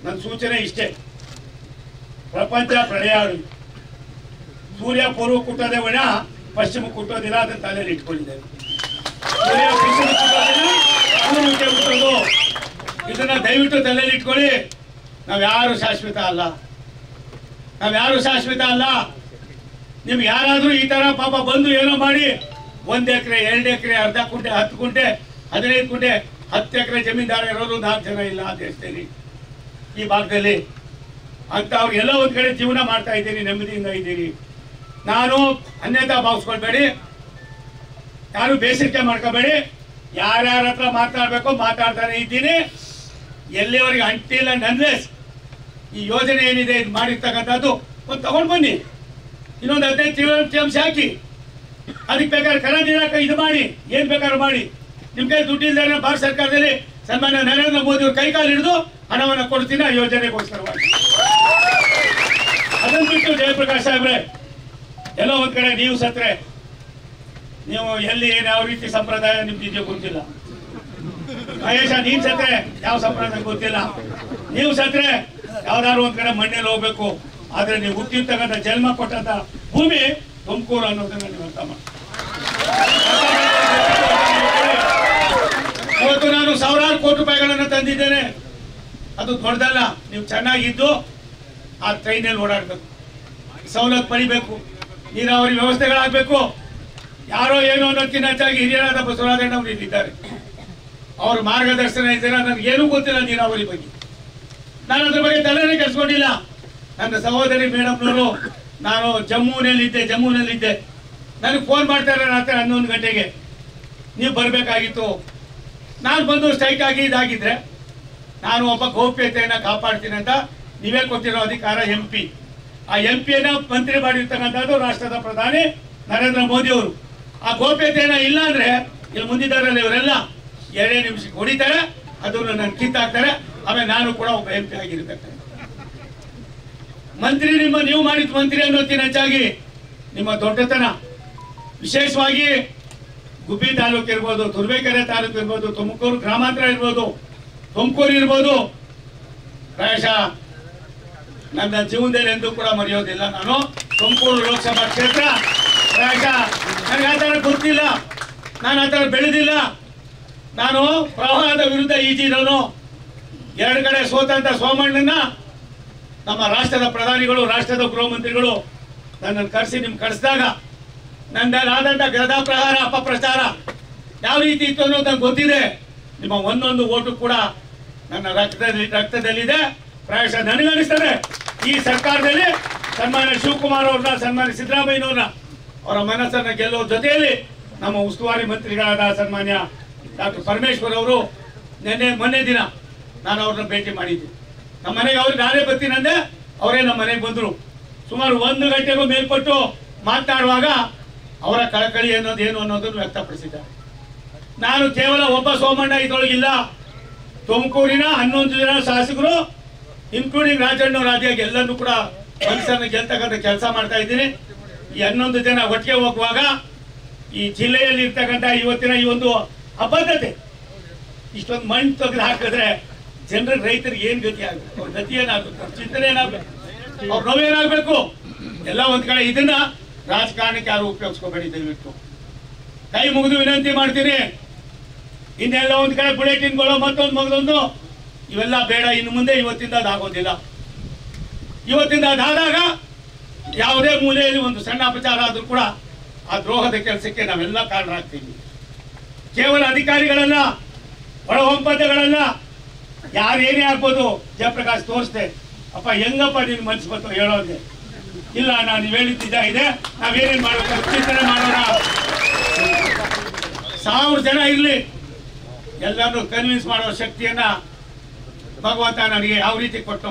ನನ್ನ ಸೂಚನೆ ಇಷ್ಟೇ, ಪ್ರಪಂಚ ಪ್ರಳಯ ಸೂರ್ಯ ಪೂರ್ವ ಕುಟ್ಟೋದೇ ವಿನ ಪಶ್ಚಿಮ ಕುಟ್ಟೋದಿಲ್ಲ, ಅದನ್ನ ತಲೆಯಲ್ಲಿ ಇಟ್ಕೊಂಡಿದ್ದೇವೆ. ಸೂರ್ಯ ಪಶ್ಚಿಮ ಕುಟ್ಟೋದಿಲ್ಲ, ಪೂರ್ವಕ್ಕೆ ಹುಟ್ಟೋದು, ಇದನ್ನ ದಯವಿಟ್ಟು ತಲೆಯಲ್ಲಿ ಇಟ್ಕೊಳ್ಳಿ. ನಾವ್ಯಾರು ಶಾಶ್ವತ ಅಲ್ಲ, ನಾವ್ಯಾರು ಶಾಶ್ವತ ಅಲ್ಲ. ನಿಮ್ಗೆ ಯಾರಾದ್ರೂ ಈ ತರ ಪಾಪ ಬಂದು ಏನೋ ಮಾಡಿ 1 ಎಕರೆ 2 ಎಕರೆ ಅರ್ಧ ಕುಂಟೆ 10 ಕುಂಟೆ 15 ಕುಂಟೆ 10 ಎಕರೆ ಜಮೀನ್ದಾರ ಇರೋರು 4 ಜನ ಇಲ್ಲ ದೇಶದಲ್ಲಿ, ಈ ಭಾಗದಲ್ಲಿ ಅಂತ ಅವ್ರಿಗೆಲ್ಲ ಒಂದ್ ಕಡೆ ಜೀವನ ಮಾಡ್ತಾ ಇದ್ದೀನಿ, ನೆಮ್ಮದಿಯಿಂದ ಇದ್ದೀರಿ. ನಾನು ಅನ್ಯತಾ ಭಾವಿಸ್ಕೊಳ್ಬೇಡಿ, ಯಾರು ಬೇಸರಿಕೆ ಮಾಡ್ಕೋಬೇಡಿ. ಯಾರ್ಯಾರ ಹತ್ರ ಮಾತಾಡ್ಬೇಕು ಮಾತಾಡ್ತಾನೆ ಇದ್ದೀನಿ. ಎಲ್ಲಿವರೆಗೆ ಅಂಟಿಲ್ಲ ಅನ್ಲೆಸ್ ಈ ಯೋಜನೆ ಏನಿದೆ ಇದು ಮಾಡಿರ್ತಕ್ಕಂಥದ್ದು ಒಂದು ತಗೊಂಡು ಬನ್ನಿ, ಇನ್ನೊಂದು 15 TMC ಹಾಕಿ, ಅದಕ್ಕೆ ಬೇಕಾದ್ರೆ ಕರೆಂಟ್ ಇಲಾಖೆ ಇದು ಮಾಡಿ, ಏನ್ ಬೇಕಾದ್ರೂ ಮಾಡಿ. ನಿಮ್ ಕೈ ದುಡ್ಡಿಲ್ದಾರೆ ಭಾರತ ಸರ್ಕಾರದಲ್ಲಿ ಸನ್ಮಾನ್ಯ ನರೇಂದ್ರ ಮೋದಿ ಅವ್ರ ಕೈಕಾಲು ಹಿಡಿದು ಹಣವನ್ನು ಕೊಡ್ತೀನಿ ಆ ಯೋಜನೆಗೋಸ್ಕರವಾಗಿ. ಅದನ್ನು ಬಿಟ್ಟು ಜಯಪ್ರಕಾಶ್ ಸಾಹೇಬ್ರೆ, ಎಲ್ಲೋ ಒಂದ್ ಕಡೆ ನೀವು ಸತ್ರೆ, ನೀವು ಎಲ್ಲಿ ಏನ್ ಯಾವ ರೀತಿ ಸಂಪ್ರದಾಯ ನಿಮ್ದಿದೆಯೋ ಗೊತ್ತಿಲ್ಲ. ಮಹೇಶ ನೀನ್ ಸತ್ರೆ ಯಾವ ಸಂಪ್ರದಾಯ ಗೊತ್ತಿಲ್ಲ. ನೀವು ಸತ್ರೆ ಯಾವ್ದಾದ್ರು ಒಂದ್ ಕಡೆ ಮಣ್ಣಲ್ಲಿ ಹೋಗ್ಬೇಕು. ಆದ್ರೆ ನೀವು ಹುಟ್ಟಿರ್ತಕ್ಕಂಥ ಜನ್ಮ ಕೊಟ್ಟಂತ ಭೂಮಿ ತುಮಕೂರು ಅನ್ನೋದನ್ನ ನೀವು ಅರ್ಥ ಮಾಡಿ. ಇವತ್ತು ನಾನು ಸಾವಿರಾರು ಕೋಟಿ ರೂಪಾಯಿಗಳನ್ನ ತಂದಿದ್ದೇನೆ, ಅದು ದೊಡ್ಡದಲ್ಲ. ನೀವು ಚೆನ್ನಾಗಿದ್ದು ಆ ಟ್ರೈನಲ್ಲಿ ಓಡಾಡ್ಬೇಕು, ಸವಲತ್ತು ಪಡಿಬೇಕು, ನೀರಾವರಿ ವ್ಯವಸ್ಥೆಗಳಾಗಬೇಕು. ಯಾರೋ ಏನೋ ಅನ್ನೋದಕ್ಕಿಂತ ಹೆಚ್ಚಾಗಿ ಹಿರಿಯರಾದ ಬಸವರಾಜಣ್ಣ ಅವರು ಇಲ್ಲಿದ್ದಾರೆ, ಅವ್ರ ಮಾರ್ಗದರ್ಶನ ಇದ್ದಾರೆ. ನನಗೇನೂ ಗೊತ್ತಿಲ್ಲ ನೀರಾವರಿ ಬಗ್ಗೆ, ನಾನು ಅದ್ರ ಬಗ್ಗೆ ತಲೆನೇ ಕೆಡಿಸ್ಕೊಂಡಿಲ್ಲ. ನನ್ನ ಸಹೋದರಿ ಮೇಡಮ್ನವರು, ನಾನು ಜಮ್ಮುನಲ್ಲಿದ್ದೆ, ನನಗೆ ಫೋನ್ ಮಾಡ್ತಾರೆ ರಾತ್ರಿ 11 ಗಂಟೆಗೆ, ನೀವು ಬರಬೇಕಾಗಿತ್ತು. ನಾನು ಬಂದು ಸ್ಟ್ರೈಕ್ ಆಗಿ ಇದಾಗಿದ್ರೆ ನಾನು ಒಬ್ಬ ಗೌಪ್ಯತೆಯನ್ನು ಕಾಪಾಡ್ತೀನಿ ಅಂತ ನೀವೇ ಕೊಟ್ಟಿರೋ ಅಧಿಕಾರ MP. ಆ MP-ಯನ್ನು ಮಂತ್ರಿ ಮಾಡಿರ್ತಕ್ಕಂಥದ್ದು ರಾಷ್ಟ್ರದ ಪ್ರಧಾನಿ ನರೇಂದ್ರ ಮೋದಿ ಅವರು. ಆ ಗೌಪ್ಯತೆಯನ್ನ ಇಲ್ಲ ಅಂದ್ರೆ ಇಲ್ಲಿ ಮುಂದಿದ್ದಾರಲ್ಲ ಇವರೆಲ್ಲ 2 ನಿಮಿಷಕ್ಕೆ ಹೊಡಿತಾರೆ, ಅದನ್ನು ನನ್ನ ಕಿತ್ತಾಕ್ತಾರೆ. ಆಮೇಲೆ ನಾನು ಕೂಡ ಒಬ್ಬ MP ಆಗಿರ್ಬೇಕು. ಮಂತ್ರಿ ನೀವು ಮಾಡಿದ ಮಂತ್ರಿ ಅನ್ನೋದಕ್ಕಿಂತ ಹೆಚ್ಚಾಗಿ ನಿಮ್ಮ ದೊಡ್ಡತನ, ವಿಶೇಷವಾಗಿ ಗುಬ್ಬಿ ತಾಲೂಕು ಇರ್ಬೋದು, ತುರುವೇಕೆರೆ ತಾಲೂಕು ಇರ್ಬೋದು, ತುಮಕೂರು ಗ್ರಾಮಾಂತರ ಇರ್ಬೋದು, ತುಮಕೂರು ಇರ್ಬೋದು, ಪ್ರಾಯಶಃ ನನ್ನ ಜೀವನದಲ್ಲಿ ಎಂದೂ ಕೂಡ ಮರೆಯೋದಿಲ್ಲ. ನಾನು ತುಮಕೂರು ಲೋಕಸಭಾ ಕ್ಷೇತ್ರ ಪ್ರಾಯಶಃ ನನಗೆ ಆ ಥರ ಗೊತ್ತಿಲ್ಲ, ನಾನು ಆ ಥರ ಬೆಳೆದಿಲ್ಲ. ನಾನು ಪ್ರವಾಹದ ವಿರುದ್ಧ ಈಜಿರೋನು. 2 ಕಡೆ ಸೋತಂತ ಸೋಮಣ್ಣನ ನಮ್ಮ ರಾಷ್ಟ್ರದ ಪ್ರಧಾನಿಗಳು, ರಾಷ್ಟ್ರದ ಗೃಹ ಮಂತ್ರಿಗಳು ನನ್ನನ್ನು ಕರೆಸಿ ನಿಮ್ಗೆ ಕಳಿಸಿದಾಗ ನನ್ನದಾದಂಥ ಗದಾ ಪ್ರಹಾರ ಅಪಪ್ರಚಾರ ಯಾವ ರೀತಿ ಇತ್ತು ಅನ್ನೋದು ನಂಗೆ ಗೊತ್ತಿದೆ. ನಿಮ್ಮ ಒಂದೊಂದು ಓಟು ಕೂಡ ನನ್ನ ರಕ್ತದಲ್ಲಿದೆ. ಪ್ರಾಯಶಃ ನನಗನ್ನಿಸ್ತದೆ ಈ ಸರ್ಕಾರದಲ್ಲಿ ಸನ್ಮಾನ್ಯ ಶಿವಕುಮಾರ್ ಅವ್ರನ್ನ, ಸನ್ಮಾನ್ಯ ಸಿದ್ದರಾಮಯ್ಯನವ್ರನ್ನ, ಅವರ ಮನಸ್ಸನ್ನು ಗೆಲ್ಲುವ ಜೊತೆಯಲ್ಲಿ ನಮ್ಮ ಉಸ್ತುವಾರಿ ಮಂತ್ರಿಗಳಾದ ಸನ್ಮಾನ್ಯ ಡಾಕ್ಟರ್ ಪರಮೇಶ್ವರ್ ಅವರು ಮೊನ್ನೆ ದಿನ ನಾನು ಅವ್ರನ್ನ ಭೇಟಿ ಮಾಡಿದ್ದೆ. ನಮ್ಮ ಮನೆಗೆ ಅವ್ರಿಗೆ ನಾನೇ ಬರ್ತೀನಂದೆ, ಅವರೇ ನಮ್ಮ ಮನೆಗೆ ಬಂದರು. ಸುಮಾರು 1 ಗಂಟೆಗೂ ಮೇಲ್ಪಟ್ಟು ಮಾತನಾಡುವಾಗ ಅವರ ಕಳಕಳಿ ಏನು ಅನ್ನೋದನ್ನು ವ್ಯಕ್ತಪಡಿಸಿದ್ದಾರೆ. ನಾನು ಕೇವಲ ಒಬ್ಬ ಸೋಮಣ್ಣ ಇದರೊಳಗಿಲ್ಲ, ತುಮಕೂರಿನ 11 ಜನ ಶಾಸಕರು ಇನ್ಕ್ಲೂಡಿಂಗ್ ರಾಜಣ್ಣ ರಾಜ್ಯಾಗಿ ಎಲ್ಲರೂ ಕೂಡ ಮನಸ್ಸನ್ನು ಗೆಲ್ತಕ್ಕಂಥ ಕೆಲಸ ಮಾಡ್ತಾ ಇದ್ದೀನಿ. ಈ 11 ಜನ ಒಟ್ಟಿಗೆ ಹೋಗುವಾಗ ಈ ಜಿಲ್ಲೆಯಲ್ಲಿ ಇರ್ತಕ್ಕಂಥ ಇವತ್ತಿನ ಈ ಒಂದು ಅಬದ್ಧತೆ, ಇಷ್ಟೊಂದು ಮಣ್ಣು ತೆಗೆದು ಹಾಕಿದ್ರೆ ಜನರಿಗೆ, ರೈತರಿಗೆ ಏನು ಗತಿ ಆಗಬೇಕು, ಅವ್ರ ಗತಿ ಏನಾಗಬೇಕು, ಅವ್ರ ಚಿಂತನೆ ಏನಾಗಬೇಕು, ಅವ್ರ ನೋವೇನಾಗಬೇಕು, ಎಲ್ಲ ಒಂದ್ ಕಡೆ. ಇದನ್ನ ರಾಜಕಾರಣಕ್ಕೆ ಯಾರು ಉಪಯೋಗಿಸ್ಕೋಬೇಡಿ ದಯವಿಟ್ಟು. ಕೈ ಮುಗಿದು ವಿನಂತಿ ಮಾಡ್ತೀನಿ. ಇನ್ನೆಲ್ಲ ಒಂದ್ ಕಡೆ ಬುಲೆಟಿನ್ಗಳು ಮತ್ತೊಂದು ಇವೆಲ್ಲ ಬೇಡ. ಇನ್ನು ಮುಂದೆ ಇವತ್ತಿಂದ ಅದಾಗೋದಿಲ್ಲ. ಇವತ್ತಿಂದ ಅದಾದಾಗ ಯಾವುದೇ ಮೂಲೆಯಲ್ಲಿ ಒಂದು ಸಣ್ಣ ಅಪಚಾರ ಆದ್ರೂ ಕೂಡ ಆ ದ್ರೋಹದ ಕೆಲಸಕ್ಕೆ ನಾವೆಲ್ಲ ಕಾರಣರಾಗ್ತೀವಿ. ಕೇವಲ ಅಧಿಕಾರಿಗಳಲ್ಲ, ಒಳ ಒಪ್ಪಂದಗಳಲ್ಲ, ಯಾರೇನೇ ಆಗ್ಬೋದು. ಜಯಪ್ರಕಾಶ್ ತೋರಿಸ್ದೆ, ಅಪ್ಪ ಹೆಂಗಪ್ಪ ನಿನ್ ಮನ್ಸು ಬಂತು ಹೇಳೋದೆ. ಇಲ್ಲ, ನಾನು ಹೇಳಿದ್ದ ಇದೆ, ನಾವೇನೇನ್ ಮಾಡ್ಬೇಕು ಚಿಂತನೆ ಮಾಡೋಣ. 1000 ಜನ ಇರ್ಲಿ, ಎಲ್ಲರನ್ನು ಕನ್ವಿನ್ಸ್ ಮಾಡೋ ಶಕ್ತಿಯನ್ನ ಭಗವಂತ ನನಗೆ ಯಾವ ರೀತಿ ಕೊಟ್ಟು